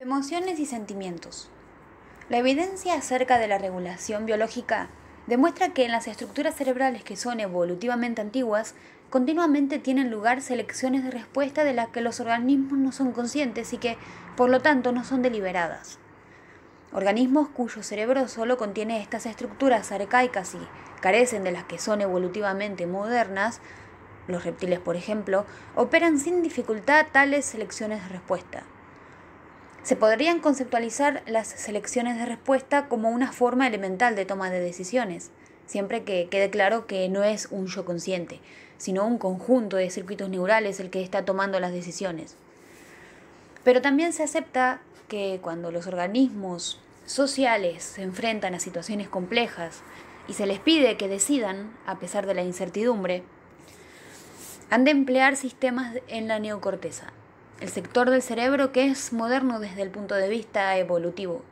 Emociones y sentimientos. La evidencia acerca de la regulación biológica demuestra que en las estructuras cerebrales que son evolutivamente antiguas, continuamente tienen lugar selecciones de respuesta de las que los organismos no son conscientes y que, por lo tanto, no son deliberadas. Organismos cuyo cerebro solo contiene estas estructuras arcaicas y carecen de las que son evolutivamente modernas, los reptiles por ejemplo, operan sin dificultad tales selecciones de respuesta. Se podrían conceptualizar las selecciones de respuesta como una forma elemental de toma de decisiones, siempre que quede claro que no es un yo consciente, sino un conjunto de circuitos neurales el que está tomando las decisiones. Pero también se acepta que cuando los organismos sociales se enfrentan a situaciones complejas y se les pide que decidan, a pesar de la incertidumbre, han de emplear sistemas en la neocorteza, el sector del cerebro que es moderno desde el punto de vista evolutivo.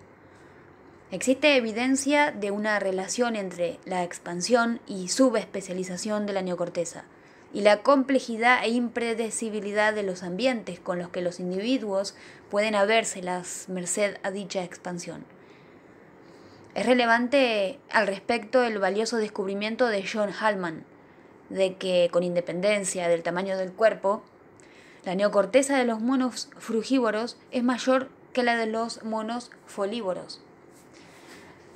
Existe evidencia de una relación entre la expansión y subespecialización de la neocorteza y la complejidad e impredecibilidad de los ambientes con los que los individuos pueden habérselas merced a dicha expansión. Es relevante al respecto el valioso descubrimiento de John Hallman, de que con independencia del tamaño del cuerpo, la neocorteza de los monos frugívoros es mayor que la de los monos folívoros.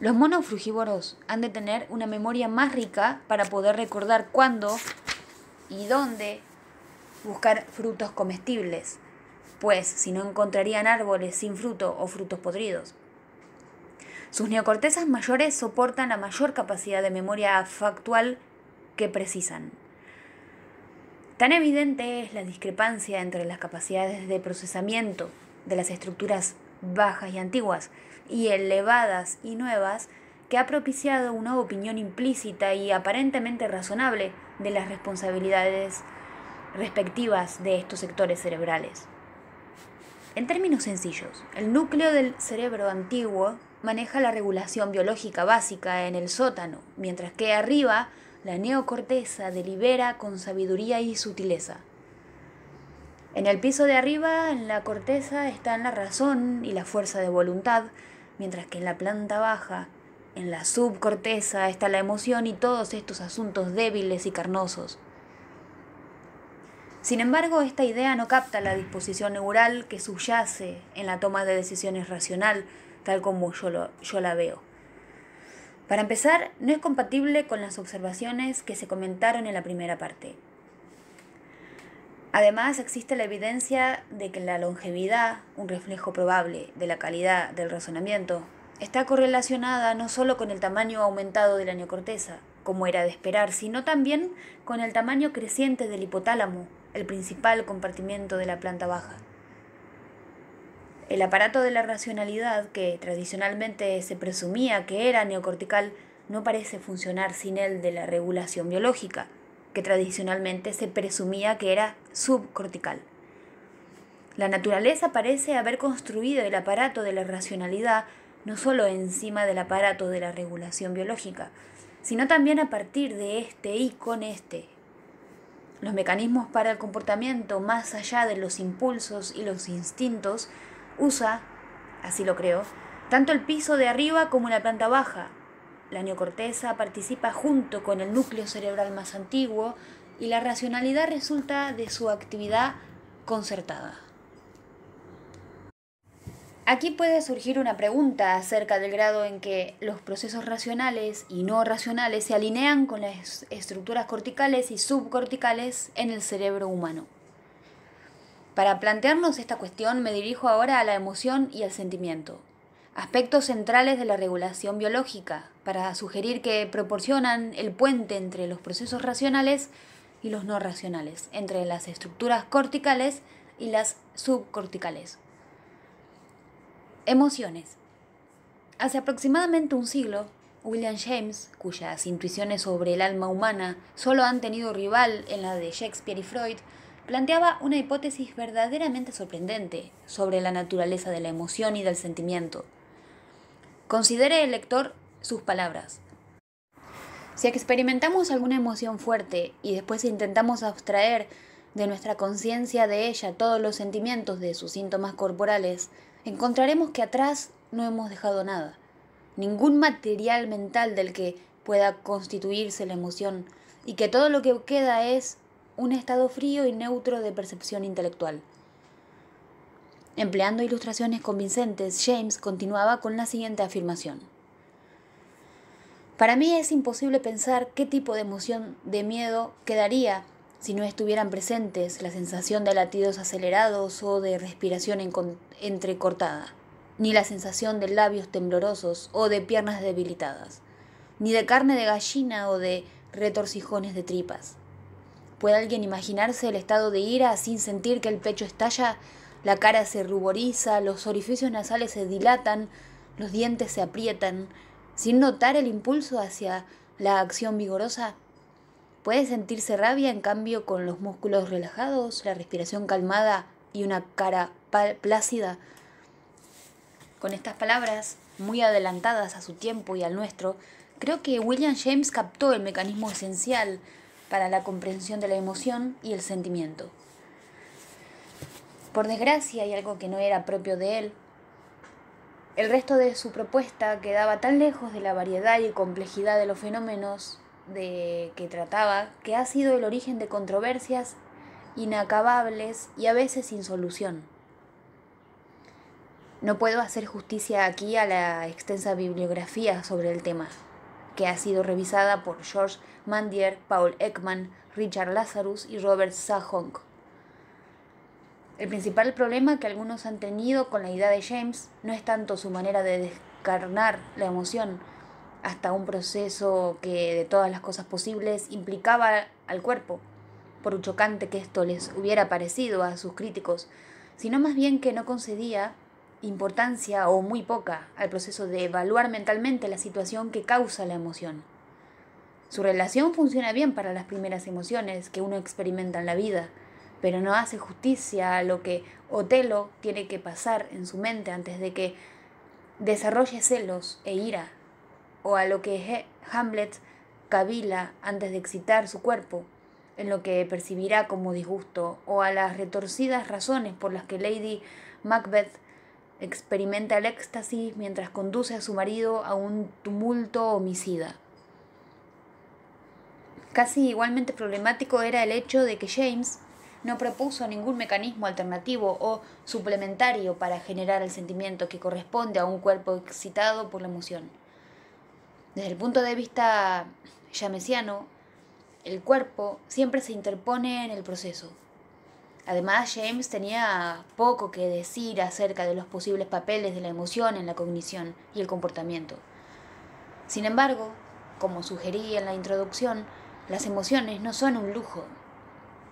Los monos frugívoros han de tener una memoria más rica para poder recordar cuándo y dónde buscar frutos comestibles, pues si no encontrarían árboles sin fruto o frutos podridos. Sus neocortezas mayores soportan la mayor capacidad de memoria factual que precisan. Tan evidente es la discrepancia entre las capacidades de procesamiento de las estructuras bajas y antiguas y elevadas y nuevas que ha propiciado una opinión implícita y aparentemente razonable de las responsabilidades respectivas de estos sectores cerebrales. En términos sencillos, el núcleo del cerebro antiguo maneja la regulación biológica básica en el sótano, mientras que arriba la neocorteza delibera con sabiduría y sutileza. En el piso de arriba, en la corteza, están la razón y la fuerza de voluntad, mientras que en la planta baja, en la subcorteza, está la emoción y todos estos asuntos débiles y carnosos. Sin embargo, esta idea no capta la disposición neural que subyace en la toma de decisiones racional, tal como yo la veo. Para empezar, no es compatible con las observaciones que se comentaron en la primera parte. Además, existe la evidencia de que la longevidad, un reflejo probable de la calidad del razonamiento, está correlacionada no solo con el tamaño aumentado de la neocorteza, como era de esperar, sino también con el tamaño creciente del hipotálamo, el principal compartimento de la planta baja. El aparato de la racionalidad, que tradicionalmente se presumía que era neocortical, no parece funcionar sin el de la regulación biológica, que tradicionalmente se presumía que era subcortical. La naturaleza parece haber construido el aparato de la racionalidad no solo encima del aparato de la regulación biológica, sino también a partir de este y con este. Los mecanismos para el comportamiento más allá de los impulsos y los instintos usa, así lo creo, tanto el piso de arriba como la planta baja. La neocorteza participa junto con el núcleo cerebral más antiguo y la racionalidad resulta de su actividad concertada. Aquí puede surgir una pregunta acerca del grado en que los procesos racionales y no racionales se alinean con las estructuras corticales y subcorticales en el cerebro humano. Para plantearnos esta cuestión me dirijo ahora a la emoción y al sentimiento, aspectos centrales de la regulación biológica, para sugerir que proporcionan el puente entre los procesos racionales y los no racionales, entre las estructuras corticales y las subcorticales. Emociones. Hace aproximadamente un siglo, William James, cuyas intuiciones sobre el alma humana solo han tenido rival en la de Shakespeare y Freud, planteaba una hipótesis verdaderamente sorprendente sobre la naturaleza de la emoción y del sentimiento. Considere el lector sus palabras. Si experimentamos alguna emoción fuerte y después intentamos abstraer de nuestra conciencia de ella todos los sentimientos de sus síntomas corporales, encontraremos que atrás no hemos dejado nada, ningún material mental del que pueda constituirse la emoción, y que todo lo que queda es un estado frío y neutro de percepción intelectual. Empleando ilustraciones convincentes, James continuaba con la siguiente afirmación. Para mí es imposible pensar qué tipo de emoción de miedo quedaría si no estuvieran presentes la sensación de latidos acelerados o de respiración entrecortada, ni la sensación de labios temblorosos o de piernas debilitadas, ni de carne de gallina o de retorcijones de tripas. ¿Puede alguien imaginarse el estado de ira sin sentir que el pecho estalla, la cara se ruboriza, los orificios nasales se dilatan, los dientes se aprietan, sin notar el impulso hacia la acción vigorosa? ¿Puede sentirse rabia, en cambio, con los músculos relajados, la respiración calmada y una cara plácida? Con estas palabras, muy adelantadas a su tiempo y al nuestro, creo que William James captó el mecanismo esencial para la comprensión de la emoción y el sentimiento. Por desgracia, y algo que no era propio de él, el resto de su propuesta quedaba tan lejos de la variedad y complejidad de los fenómenos que trataba, que ha sido el origen de controversias inacabables y a veces sin solución. No puedo hacer justicia aquí a la extensa bibliografía sobre el tema, que ha sido revisada por George Mandier, Paul Ekman, Richard Lazarus y Robert Sahonk. El principal problema que algunos han tenido con la idea de James no es tanto su manera de descarnar la emoción hasta un proceso que de todas las cosas posibles implicaba al cuerpo, por chocante que esto les hubiera parecido a sus críticos, sino más bien que no concedía importancia o muy poca al proceso de evaluar mentalmente la situación que causa la emoción. Su relación funciona bien para las primeras emociones que uno experimenta en la vida, pero no hace justicia a lo que Otelo tiene que pasar en su mente antes de que desarrolle celos e ira, o a lo que Hamlet cavila antes de excitar su cuerpo, en lo que percibirá como disgusto, o a las retorcidas razones por las que Lady Macbeth experimenta el éxtasis mientras conduce a su marido a un tumulto homicida. Casi igualmente problemático era el hecho de que James no propuso ningún mecanismo alternativo o suplementario para generar el sentimiento que corresponde a un cuerpo excitado por la emoción. Desde el punto de vista jamesiano, el cuerpo siempre se interpone en el proceso. Además, James tenía poco que decir acerca de los posibles papeles de la emoción en la cognición y el comportamiento. Sin embargo, como sugerí en la introducción, las emociones no son un lujo.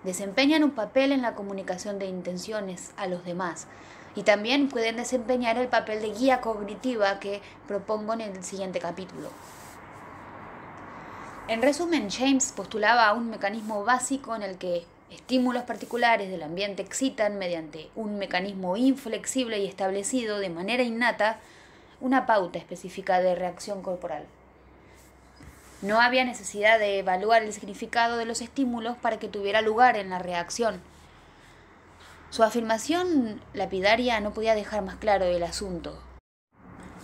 Desempeñan un papel en la comunicación de intenciones a los demás y también pueden desempeñar el papel de guía cognitiva que propongo en el siguiente capítulo. En resumen, James postulaba un mecanismo básico en el que estímulos particulares del ambiente excitan mediante un mecanismo inflexible y establecido de manera innata una pauta específica de reacción corporal. No había necesidad de evaluar el significado de los estímulos para que tuviera lugar en la reacción. Su afirmación lapidaria no podía dejar más claro el asunto.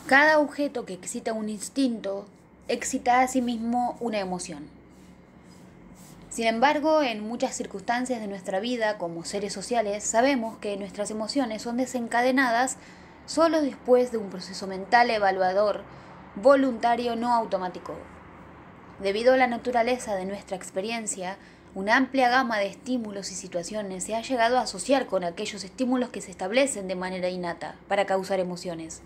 Cada objeto que excita un instinto excita a sí mismo una emoción. Sin embargo, en muchas circunstancias de nuestra vida, como seres sociales, sabemos que nuestras emociones son desencadenadas solo después de un proceso mental evaluador, voluntario no automático. Debido a la naturaleza de nuestra experiencia, una amplia gama de estímulos y situaciones se ha llegado a asociar con aquellos estímulos que se establecen de manera innata para causar emociones.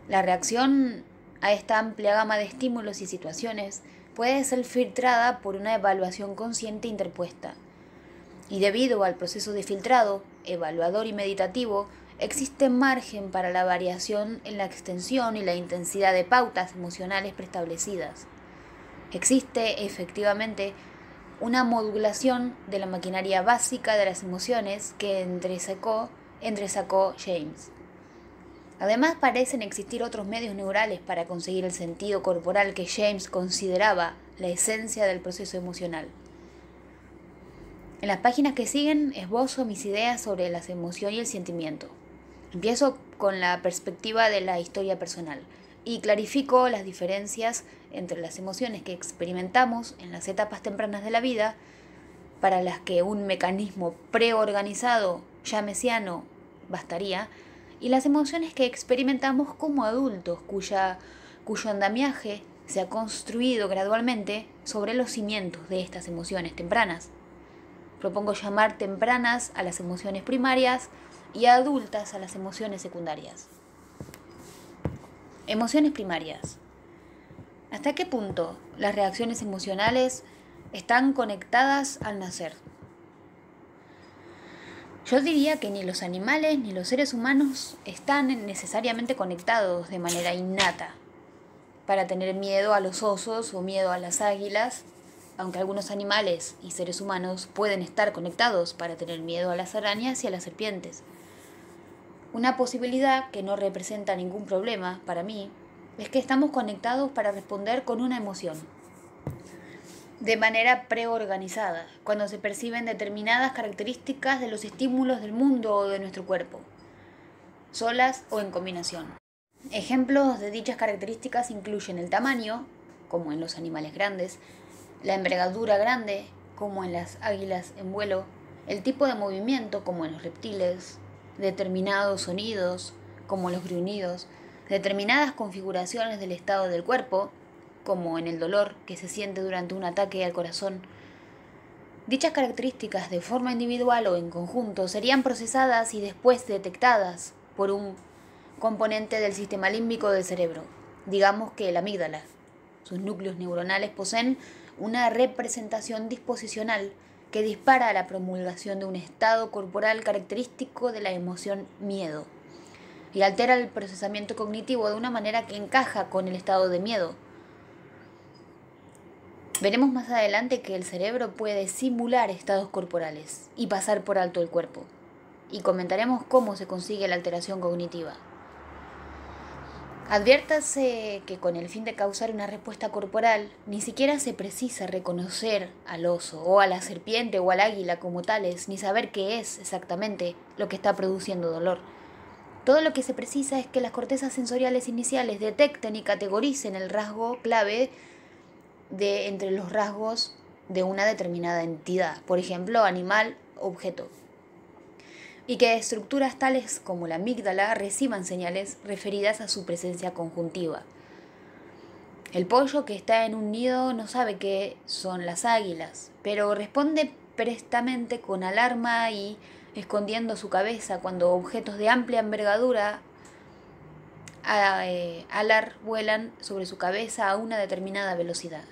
La reacción a esta amplia gama de estímulos y situaciones puede ser filtrada por una evaluación consciente interpuesta. Y debido al proceso de filtrado, evaluador y meditativo, existe margen para la variación en la extensión y la intensidad de pautas emocionales preestablecidas. Existe, efectivamente, una modulación de la maquinaria básica de las emociones que entresacó James. Además, parecen existir otros medios neurales para conseguir el sentido corporal que James consideraba la esencia del proceso emocional. En las páginas que siguen esbozo mis ideas sobre la emoción y el sentimiento. Empiezo con la perspectiva de la historia personal y clarifico las diferencias entre las emociones que experimentamos en las etapas tempranas de la vida, para las que un mecanismo preorganizado ya mesiano bastaría, y las emociones que experimentamos como adultos, cuyo andamiaje se ha construido gradualmente sobre los cimientos de estas emociones tempranas. Propongo llamar tempranas a las emociones primarias y adultas a las emociones secundarias. Emociones primarias. ¿Hasta qué punto las reacciones emocionales están conectadas al nacer? Yo diría que ni los animales ni los seres humanos están necesariamente conectados de manera innata para tener miedo a los osos o miedo a las águilas, aunque algunos animales y seres humanos pueden estar conectados para tener miedo a las arañas y a las serpientes. Una posibilidad que no representa ningún problema para mí es que estamos conectados para responder con una emoción, de manera preorganizada, cuando se perciben determinadas características de los estímulos del mundo o de nuestro cuerpo, solas o en combinación. Ejemplos de dichas características incluyen el tamaño, como en los animales grandes, la envergadura grande, como en las águilas en vuelo, el tipo de movimiento, como en los reptiles, determinados sonidos, como los gruñidos, determinadas configuraciones del estado del cuerpo, como en el dolor que se siente durante un ataque al corazón. Dichas características, de forma individual o en conjunto, serían procesadas y después detectadas por un componente del sistema límbico del cerebro, digamos que la amígdala. Sus núcleos neuronales poseen una representación disposicional que dispara a la promulgación de un estado corporal característico de la emoción miedo y altera el procesamiento cognitivo de una manera que encaja con el estado de miedo. Veremos más adelante que el cerebro puede simular estados corporales y pasar por alto el cuerpo, y comentaremos cómo se consigue la alteración cognitiva. Adviértase que con el fin de causar una respuesta corporal, ni siquiera se precisa reconocer al oso o a la serpiente o al águila como tales, ni saber qué es exactamente lo que está produciendo dolor. Todo lo que se precisa es que las cortezas sensoriales iniciales detecten y categoricen el rasgo clave de entre los rasgos de una determinada entidad, por ejemplo, animal, objeto, y que estructuras tales como la amígdala reciban señales referidas a su presencia conjuntiva. El pollo que está en un nido no sabe qué son las águilas, pero responde prestamente con alarma y escondiendo su cabeza cuando objetos de amplia envergadura alar vuelan sobre su cabeza a una determinada velocidad.